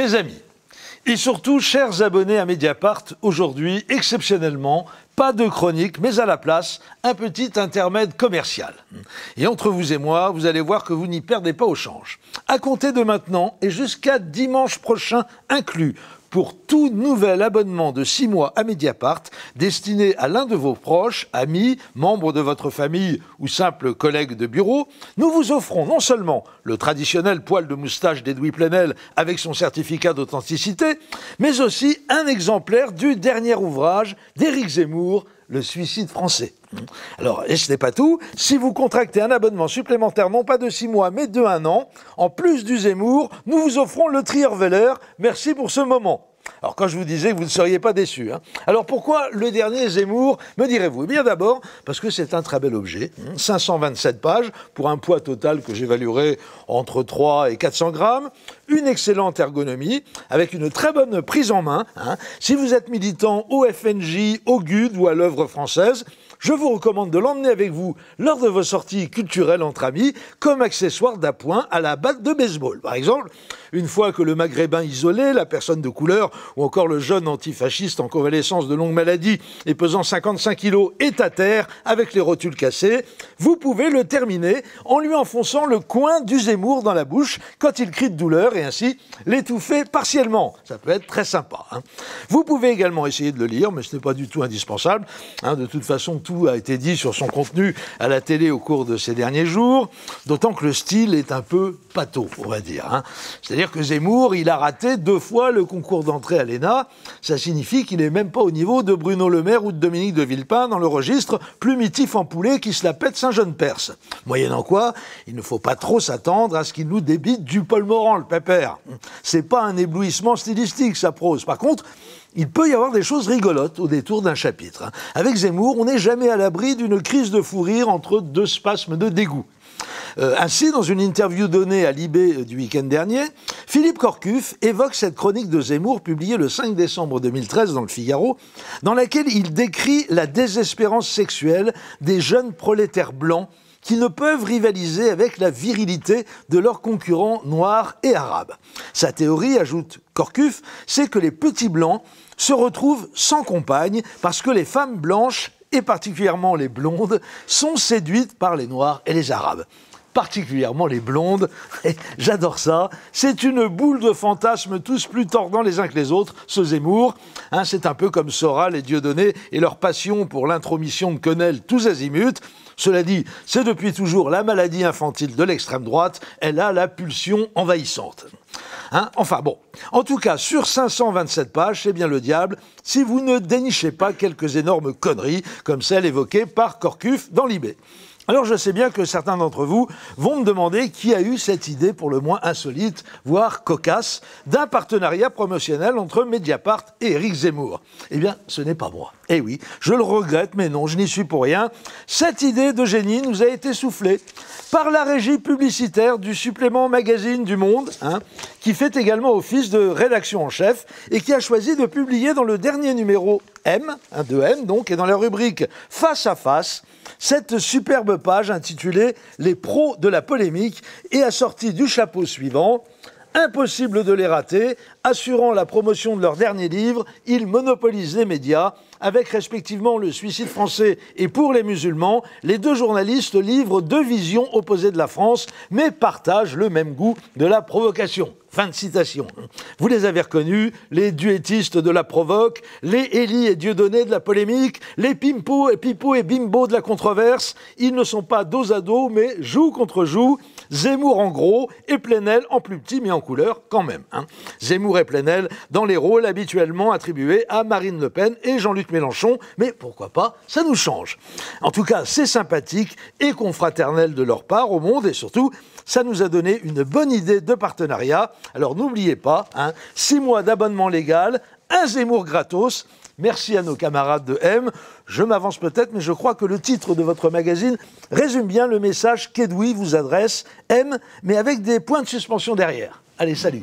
Mes amis, et surtout, chers abonnés à Mediapart, aujourd'hui, exceptionnellement, pas de chronique, mais à la place, un petit intermède commercial. Et entre vous et moi, vous allez voir que vous n'y perdez pas au change. À compter de maintenant et jusqu'à dimanche prochain inclus, pour tout nouvel abonnement de 6 mois à Mediapart, destiné à l'un de vos proches, amis, membres de votre famille ou simples collègues de bureau, nous vous offrons non seulement le traditionnel poil de moustache d'Edoui Plenel avec son certificat d'authenticité, mais aussi un exemplaire du dernier ouvrage d'Éric Zemmour, Le suicide français. Alors, et ce n'est pas tout, si vous contractez un abonnement supplémentaire, non pas de 6 mois, mais de 1 an, en plus du Zemmour, nous vous offrons le Trierweiler. Merci pour ce moment. Alors, quand je vous disais que vous ne seriez pas déçus. Alors, pourquoi le dernier Zemmour, me direz-vous? Eh bien, d'abord, parce que c'est un très bel objet. 527 pages, pour un poids total que j'évaluerai entre 3 et 400 grammes. Une excellente ergonomie, avec une très bonne prise en main. Si vous êtes militant au FNJ, au GUD ou à l'œuvre française, je vous recommande de l'emmener avec vous lors de vos sorties culturelles entre amis, comme accessoire d'appoint à la batte de baseball. Par exemple, une fois que le maghrébin isolé, la personne de couleur ou encore le jeune antifasciste en convalescence de longue maladie et pesant 55 kilos est à terre avec les rotules cassées, vous pouvez le terminer en lui enfonçant le coin du Zemmour dans la bouche quand il crie de douleur et ainsi l'étouffer partiellement. Ça peut être très sympa. Vous pouvez également essayer de le lire, mais ce n'est pas du tout indispensable. De toute façon, tout a été dit sur son contenu à la télé au cours de ces derniers jours, d'autant que le style est un peu pâteau, on va dire. C'est-à-dire que Zemmour, il a raté 2 fois le concours d'entrée à l'ENA. Ça signifie qu'il n'est même pas au niveau de Bruno Le Maire ou de Dominique de Villepin dans le registre plumitif en poulet qui se la pète Saint-Jean-de-Perse. Moyennant quoi, il ne faut pas trop s'attendre à ce qu'il nous débite du Paul Morand, le pépère. C'est pas un éblouissement stylistique, sa prose. Par contre, il peut y avoir des choses rigolotes au détour d'un chapitre. Avec Zemmour, on n'est jamais à l'abri d'une crise de fou rire entre 2 spasmes de dégoût. Ainsi, dans une interview donnée à Libé du week-end dernier, Philippe Corcuff évoque cette chronique de Zemmour publiée le 5 décembre 2013 dans le Figaro, dans laquelle il décrit la désespérance sexuelle des jeunes prolétaires blancs qui ne peuvent rivaliser avec la virilité de leurs concurrents noirs et arabes. Sa théorie, ajoute Corcuff, c'est que les petits blancs se retrouvent sans compagne parce que les femmes blanches, et particulièrement les blondes, sont séduites par les noirs et les arabes. Particulièrement les blondes, j'adore ça, c'est une boule de fantasmes tous plus tordants les uns que les autres, ce Zemmour. C'est un peu comme Soral et Dieudonné et leur passion pour l'intromission de quenelles tous azimuts. Cela dit, c'est depuis toujours la maladie infantile de l'extrême droite, elle a la pulsion envahissante. Enfin bon, en tout cas, sur 527 pages, c'est bien le diable, si vous ne dénichez pas quelques énormes conneries, comme celles évoquées par Corcuff dans Libé. Alors je sais bien que certains d'entre vous vont me demander qui a eu cette idée pour le moins insolite, voire cocasse, d'un partenariat promotionnel entre Mediapart et Éric Zemmour. Eh bien, ce n'est pas moi. Eh oui, je le regrette, mais non, je n'y suis pour rien. Cette idée de génie nous a été soufflée par la régie publicitaire du supplément magazine du Monde, qui fait également office de rédaction en chef et qui a choisi de publier dans le dernier numéro M, de M donc, et dans la rubrique Face à Face, cette superbe page intitulée « Les pros de la polémique » et assortie du chapeau suivant. Impossible de les rater, assurant la promotion de leur dernier livre, ils monopolisent les médias. Avec respectivement Le suicide français et Pour les musulmans, les 2 journalistes livrent 2 visions opposées de la France, mais partagent le même goût de la provocation. Fin de citation. Vous les avez reconnus, les duettistes de la provoque, les Élie et Dieudonné de la polémique, les Pipo et Bimbo de la controverse. Ils ne sont pas dos à dos, mais joue contre joue. Zemmour en gros et Plenel en plus petit, mais en couleur quand même. Zemmour et Plenel dans les rôles habituellement attribués à Marine Le Pen et Jean-Luc Mélenchon, mais pourquoi pas, ça nous change. En tout cas, c'est sympathique et confraternel de leur part au monde et surtout, ça nous a donné une bonne idée de partenariat. Alors n'oubliez pas, 6 mois d'abonnement légal, un Zemmour gratos. Merci à nos camarades de M. Je m'avance peut-être, mais je crois que le titre de votre magazine résume bien le message qu'Edoui vous adresse. M, mais avec des points de suspension derrière. Allez, salut.